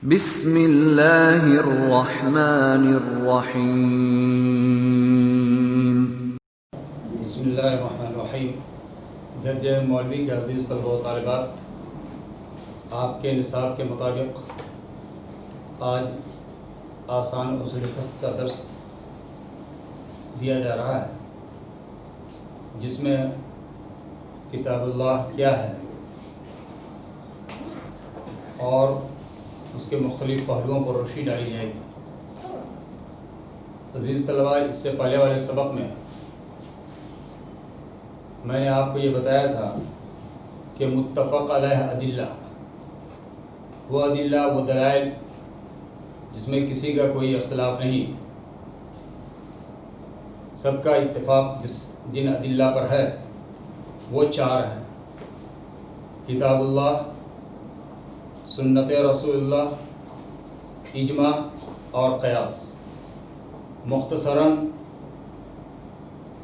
بسم اللہ الرحمن الرحیم۔ بسم اللہ الرحمن الرحیم۔ درجہ مولوی کے عزیز طلبہ و طالبات، آپ کے نصاب کے مطابق آج آسان اصول فقہ کا درس دیا جا رہا ہے، جس میں کتاب اللہ کیا ہے اور اس کے مختلف پہلوؤں پر روشنی ڈالی جائے گی۔ عزیز طلباء، اس سے پہلے والے سبق میں نے آپ کو یہ بتایا تھا کہ متفق علیہ ادلہ، وہ ادلہ، وہ دلائل جس میں کسی کا کوئی اختلاف نہیں، سب کا اتفاق جن ادلہ پر ہے وہ چار ہیں: کتاب اللہ، سنت رسول اللہ، اجماع اور قیاس۔ مختصراً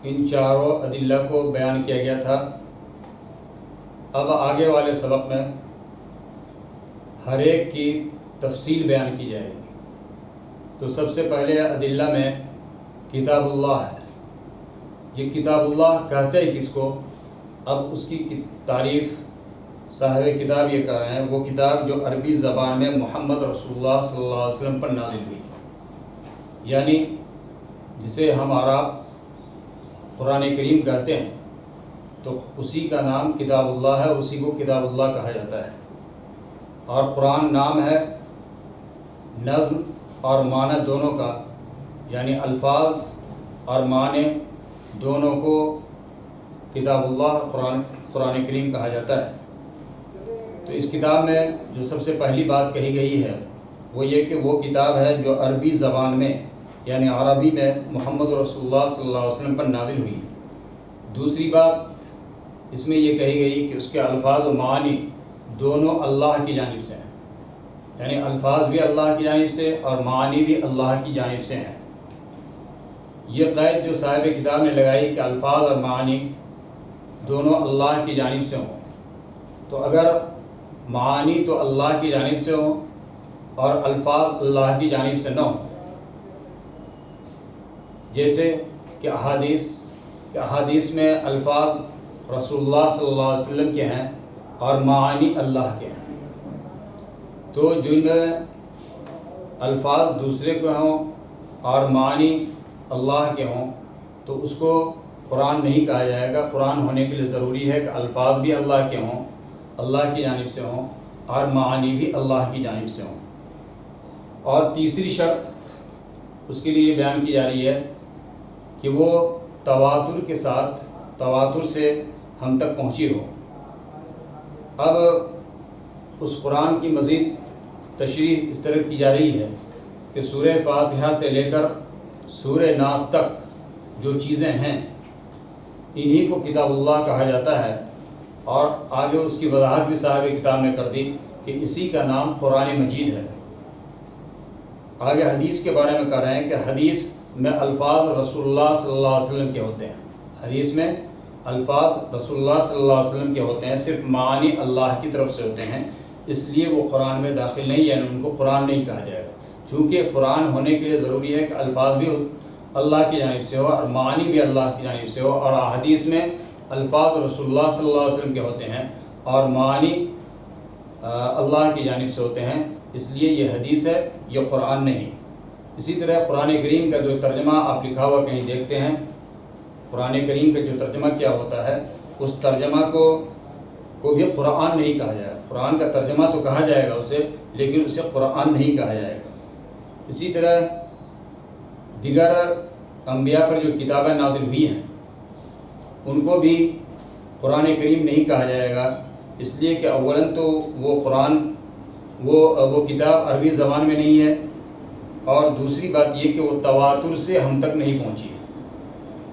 ان چاروں ادلہ کو بیان کیا گیا تھا۔ اب آگے والے سبق میں ہر ایک کی تفصیل بیان کی جائے گی۔ تو سب سے پہلے ادلہ میں کتاب اللہ ہے۔ یہ کتاب اللہ کہتے ہیں کس کو؟ اب اس کی تعریف صاحب کتاب یہ کر رہے ہیں، وہ کتاب جو عربی زبان میں محمد رسول اللہ صلی اللہ علیہ وسلم پر نازل ہوئی، یعنی جسے ہم عرب قرآن کریم کہتے ہیں، تو اسی کا نام کتاب اللہ ہے، اسی کو کتاب اللہ کہا جاتا ہے۔ اور قرآن نام ہے نظم اور معنی دونوں کا، یعنی الفاظ اور معنی دونوں کو کتاب اللہ قرآن کریم کہا جاتا ہے۔ تو اس کتاب میں جو سب سے پہلی بات کہی گئی ہے وہ یہ کہ وہ کتاب ہے جو عربی زبان میں، یعنی عربی میں محمد رسول اللہ صلی اللہ علیہ وسلم پر نازل ہوئی۔ دوسری بات اس میں یہ کہی گئی کہ اس کے الفاظ و معانی دونوں اللہ کی جانب سے ہیں، یعنی الفاظ بھی اللہ کی جانب سے اور معانی بھی اللہ کی جانب سے ہیں۔ یہ قید جو صاحب کتاب نے لگائی کہ الفاظ اور معانی دونوں اللہ کی جانب سے ہوں، تو اگر معانی تو اللہ کی جانب سے ہوں اور الفاظ اللہ کی جانب سے نہ ہوں، جیسے کہ احادیث میں الفاظ رسول اللہ صلی اللہ علیہ وسلم کے ہیں اور معانی اللہ کے ہیں، تو جن میں الفاظ دوسرے کے ہوں اور معانی اللہ کے ہوں تو اس کو قرآن نہیں کہا جائے گا۔ قرآن ہونے کے لیے ضروری ہے کہ الفاظ بھی اللہ کے ہوں، اللہ کی جانب سے ہوں، اور معانی بھی اللہ کی جانب سے ہوں۔ اور تیسری شرط اس کے لیے بیان کی جا رہی ہے کہ وہ تواتر سے ہم تک پہنچی ہو۔ اب اس قرآن کی مزید تشریح اس طرح کی جا رہی ہے کہ سورہ فاتحہ سے لے کر سورہ ناس تک جو چیزیں ہیں انہی کو کتاب اللہ کہا جاتا ہے، اور آگے اس کی وضاحت بھی صاحب کتاب نے کر دی کہ اسی کا نام قرآن مجید ہے۔ آگے حدیث کے بارے میں کہہ رہے ہیں کہ حدیث میں الفاظ رسول اللہ صلی اللہ علیہ وسلم کے ہوتے ہیں، حدیث میں الفاظ رسول اللہ صلی اللہ علیہ وسلم کے ہوتے ہیں، صرف معانی اللہ کی طرف سے ہوتے ہیں، اس لیے وہ قرآن میں داخل نہیں، یعنی ان کو قرآن نہیں کہا جائے گا۔ چونکہ قرآن ہونے کے لیے ضروری ہے کہ الفاظ بھی اللہ کی جانب سے ہو اور معانی بھی اللہ کی جانب سے ہو، اور احادیث میں الفاظ رسول اللہ صلی اللہ علیہ وسلم کے ہوتے ہیں اور معانی اللہ کی جانب سے ہوتے ہیں، اس لیے یہ حدیث ہے، یہ قرآن نہیں۔ اسی طرح قرآن کریم کا جو ترجمہ آپ لکھا ہوا کہیں دیکھتے ہیں، قرآن کریم کا جو ترجمہ کیا ہوتا ہے اس ترجمہ کو بھی قرآن نہیں کہا جائے گا۔ قرآن کا ترجمہ تو کہا جائے گا اسے، لیکن اسے قرآن نہیں کہا جائے گا۔ اسی طرح دیگر انبیاء پر جو کتابیں نازل ہوئی ہیں ان کو بھی قرآن کریم نہیں کہا جائے گا، اس لیے کہ اولاً تو وہ قرآن وہ کتاب عربی زبان میں نہیں ہے، اور دوسری بات یہ کہ وہ تواتر سے ہم تک نہیں پہنچی ہے،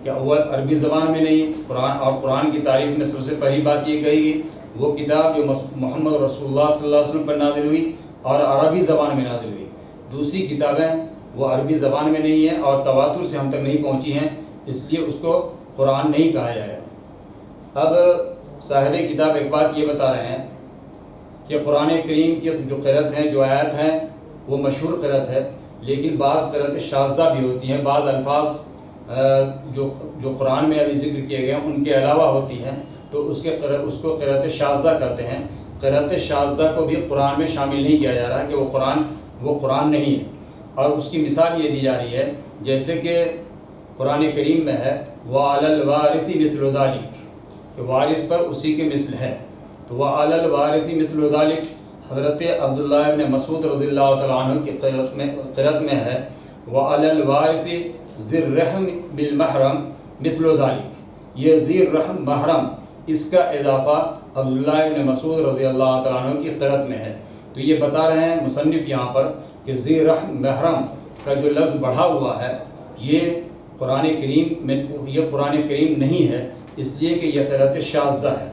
کہ اول عربی زبان میں نہیں اور قرآن کی تعریف میں سب سے پہلی بات یہ کہی گئی وہ کتاب جو محمد رسول اللہ صلی اللہ علیہ وسلم پر نازل ہوئی اور عربی زبان میں نازل ہوئی، دوسری کتابیں وہ عربی زبان میں نہیں ہیں اور تواتر سے ہم تک نہیں پہنچی ہیں، اس لیے اس کو قرآن نہیں کہا جائے گا۔ اب صاحب کتاب ایک بات یہ بتا رہے ہیں کہ قرآن کریم کی جو قرأت ہیں، جو آیات ہیں، وہ مشہور قرأت ہے، لیکن بعض قرأت شاذہ بھی ہوتی ہیں، بعض الفاظ جو قرآن میں ابھی ذکر کیے گئے ہیں ان کے علاوہ ہوتی ہیں، تو اس کو قرأت شاذہ کہتے ہیں۔ قرأت شاذہ کو بھی قرآن میں شامل نہیں کیا جا رہا کہ وہ قرآن نہیں ہے، اور اس کی مثال یہ دی جا رہی ہے جیسے کہ قرآن کریم میں ہے وَعَلَى الْوَارِثِ مِثْلُ ذَلِكَ، کہ وارث پر اسی کے مثل ہے، تو وَعَلَى الْوَارِثِ مِثْلُ ذَلِكَ حضرت عبداللہ ابن مسعود رضی اللہ تعالیٰ عنہ کی قرأت میں ہے وَعَلَى الْوَارِثِ ذِي الرَّحْمِ بِالْمَحْرَمِ مِثْلُ ذَلِكَ، یہ ذی الرحم محرم، اس کا اضافہ عبداللہ ابن مسعود رضی اللہ تعالیٰ عنہ کی قرأت میں ہے۔ تو یہ بتا رہے ہیں مصنف یہاں پر کہ ذی رحم محرم کا جو لفظ بڑھا ہوا ہے یہ قرآن کریم نہیں ہے، اس لیے کہ یہ قرأت شاذہ ہے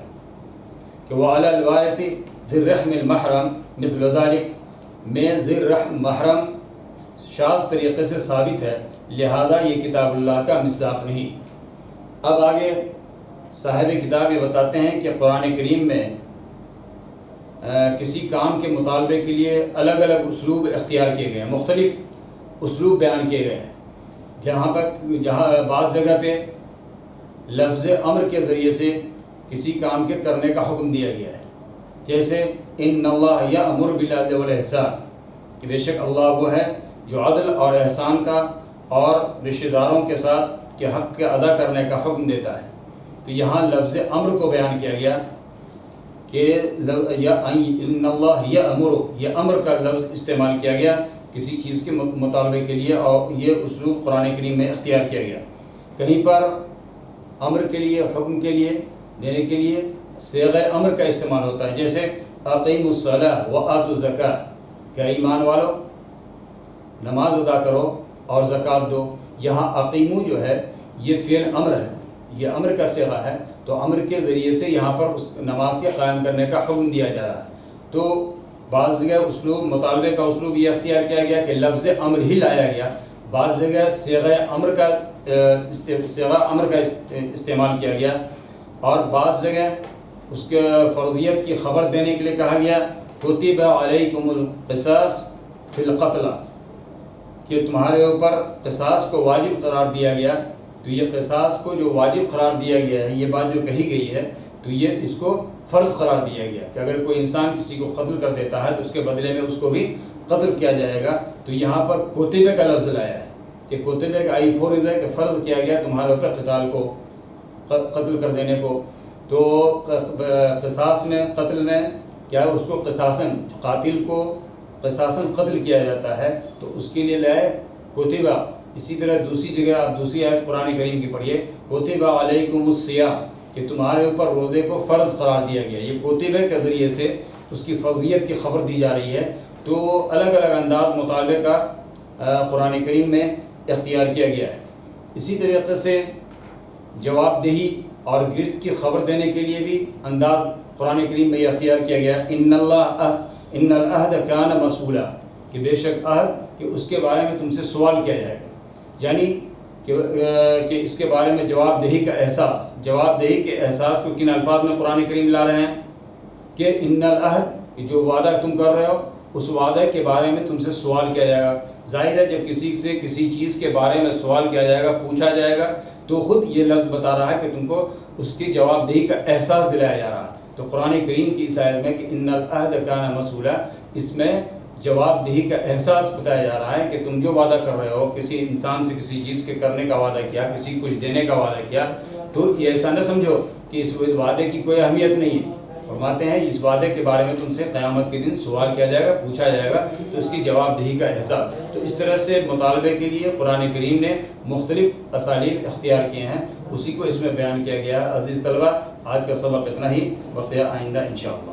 کہ وَعَلَى الْوَارِثِ ذِي الرَّحْمِ الْمَحْرَمِ مِثْلُ ذَلِكَ میں ذی الرحم محرم شاذ طریقے سے ثابت ہے، لہذا یہ کتاب اللہ کا مصداق نہیں۔ اب آگے صاحب کتاب یہ بتاتے ہیں کہ قرآن کریم میں کسی کام کے مطالبے کے لیے الگ الگ اسلوب اختیار کیے گئے ہیں، مختلف اسلوب بیان کیے گئے ہیں، جہاں بعض جگہ پہ لفظ امر کے ذریعے سے کسی کام کے کرنے کا حکم دیا گیا ہے، جیسے ان اللہ یأمر بالعدل والاحسان، کہ بے شک اللہ وہ ہے جو عدل اور احسان کا اور رشتہ داروں کے ساتھ کے حق کے ادا کرنے کا حکم دیتا ہے۔ تو یہاں لفظ امر کو بیان کیا گیا کہ ان اللہ یأمر، یہ امر کا لفظ استعمال کیا گیا کسی چیز کے مطالبے کے لیے، اور یہ اسلوب قرآن کریم میں اختیار کیا گیا۔ کہیں پر امر کے لیے، حکم کے لیے دینے کے لیے صیغہ امر کا استعمال ہوتا ہے، جیسے اقیموا الصلاۃ وآتوا الزکاۃ، کہ ایمان والو نماز ادا کرو اور زکوٰۃ دو۔ یہاں اقیمو جو ہے یہ فعل امر ہے، یہ امر کا صیغہ ہے، تو امر کے ذریعے سے یہاں پر اس نماز کے قائم کرنے کا حکم دیا جا رہا ہے۔ تو بعض جگہ اسلوب مطالبے کا اسلوب یہ اختیار کیا گیا کہ لفظ امر ہی لایا گیا، بعض جگہ صیغہ امر کا استعمال کیا گیا، اور بعض جگہ اس کے فرضیت کی خبر دینے کے لیے کہا گیا کتب علیکم القصاص فی القتل، کہ تمہارے اوپر قصاص کو واجب قرار دیا گیا۔ تو یہ قصاص کو جو واجب قرار دیا گیا ہے، یہ بات جو کہی گئی ہے، تو یہ اس کو فرض قرار دیا گیا کہ اگر کوئی انسان کسی کو قتل کر دیتا ہے تو اس کے بدلے میں اس کو بھی قتل کیا جائے گا۔ تو یہاں پر کوتبے کا لفظ لایا ہے کہ کوتبے کا آئی فورض ہے کہ فرض کیا گیا تمہارے اوپر قتال کو، قتل کر دینے کو۔ تو قصاص میں، قتل میں کیا اس کو قصاصاً، قاتل کو قصاصاً قتل کیا جاتا ہے، تو اس کے لیے لائے کوتبہ۔ اسی طرح دوسری جگہ آپ دوسری آیت قرآن کریم کی پڑھیے کتب علیکم الصیام، کہ تمہارے اوپر روزے کو فرض قرار دیا گیا۔ یہ کوتبے کے ذریعے سے اس کی فرضیت کی خبر دی جا رہی ہے۔ تو الگ الگ انداز مطالبے کا قرآن کریم میں اختیار کیا گیا ہے۔ اسی طریقے سے جواب دہی اور گرفت کی خبر دینے کے لیے بھی انداز قرآن کریم میں یہ اختیار کیا گیا ان العہد کان مسئولا، کہ بے شک عہد کہ اس کے بارے میں تم سے سوال کیا جائے گا، یعنی کہ اس کے بارے میں جواب دہی کا احساس، جواب دہی کے احساس کو کن الفاظ میں قرآن کریم لا رہے ہیں کہ ان العہد، کہ جو وعدہ تم کر رہے ہو اس وعدے کے بارے میں تم سے سوال کیا جائے گا۔ ظاہر ہے جب کسی سے کسی چیز کے بارے میں سوال کیا جائے گا، پوچھا جائے گا، تو خود یہ لفظ بتا رہا ہے کہ تم کو اس کی جواب دہی کا احساس دلایا جا رہا ہے۔ تو قرآن کریم کی اس آیت میں کہ ان العہد کان مسئولا، اس میں جواب دہی کا احساس بتایا جا رہا ہے کہ تم جو وعدہ کر رہے ہو، کسی انسان سے کسی چیز کے کرنے کا وعدہ کیا، کسی کچھ دینے کا وعدہ کیا، تو یہ ایسا نہ سمجھو کہ اس وعدے کی کوئی اہمیت نہیں ہے۔ فرماتے ہیں اس وعدے کے بارے میں تم سے قیامت کے دن سوال کیا جائے گا، پوچھا جائے گا، تو اس کی جواب دہی کا احساس۔ تو اس طرح سے مطالبے کے لیے قرآن کریم نے مختلف اسالیب اختیار کیے ہیں، اسی کو اس میں بیان کیا گیا۔ عزیز طلبہ، آج کا سبق اتنا ہی، وقت آئندہ انشاءاللہ۔